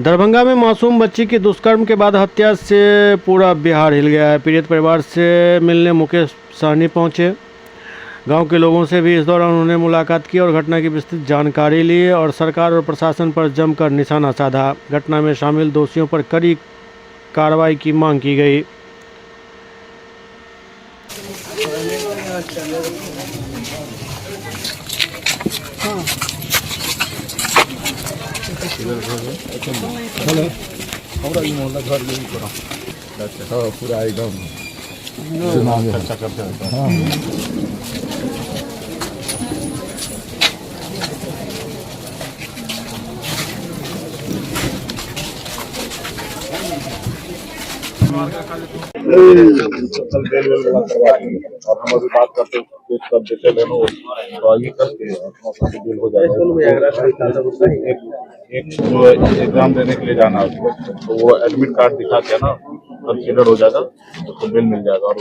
दरभंगा में मासूम बच्ची की दुष्कर्म के बाद हत्या से पूरा बिहार हिल गया है। पीड़ित परिवार से मिलने मुकेश सहनी पहुंचे। गांव के लोगों से भी इस दौरान उन्होंने मुलाकात की और घटना की विस्तृत जानकारी ली और सरकार और प्रशासन पर जमकर निशाना साधा। घटना में शामिल दोषियों पर कड़ी कार्रवाई की मांग की गई। पूरा एकदम अच्छा करते और हम अभी बात करते सब डिटेल है तो आइए करके डील हो जाएगा। एक एग्जाम देने के लिए जाना है तो वो एडमिट कार्ड दिखा के ना कंसीडर हो जाएगा तो बिल मिल जाएगा। और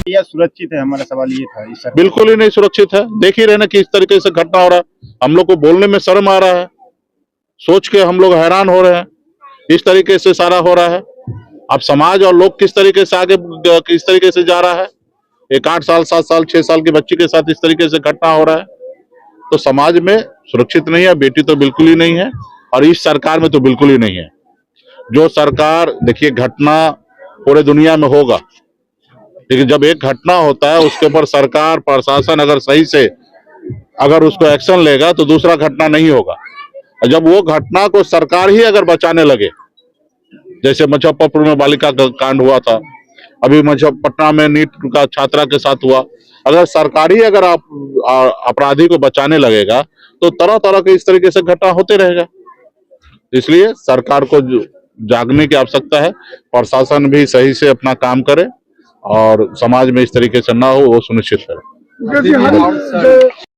यह सुरक्षित है? हमारा सवाल ये था। इस बिल्कुल ही नहीं सुरक्षित है। देख ही रहे ना कि इस तरीके से घटना हो रहा है। हम लोग को बोलने में शर्म आ रहा है, सोच के हम लोग हैरान हो रहे हैं। इस तरीके से सारा हो रहा है। अब समाज और लोग किस तरीके से आगे किस तरीके से जा रहा है। एक 8 साल 7 साल 6 साल की बच्ची के साथ इस तरीके से घटना हो रहा है तो समाज में सुरक्षित नहीं है। बेटी तो बिल्कुल ही नहीं है और इस सरकार में तो बिल्कुल ही नहीं है। जो सरकार, देखिए घटना पूरे दुनिया में होगा, लेकिन जब एक घटना होता है उसके ऊपर सरकार प्रशासन अगर सही से अगर उसको एक्शन लेगा तो दूसरा घटना नहीं होगा। और जब वो घटना को सरकार ही अगर बचाने लगे, जैसे मुजफ्फरपुर में बालिका का कांड हुआ था, अभी पटना में नीट का छात्रा के साथ हुआ, अगर सरकार ही अगर अपराधी को बचाने लगेगा तो तरह तरह के इस तरीके से घटना होते रहेगा। इसलिए सरकार को जागने की आवश्यकता है। प्रशासन भी सही से अपना काम करे और समाज में इस तरीके से ना हो वो सुनिश्चित करे।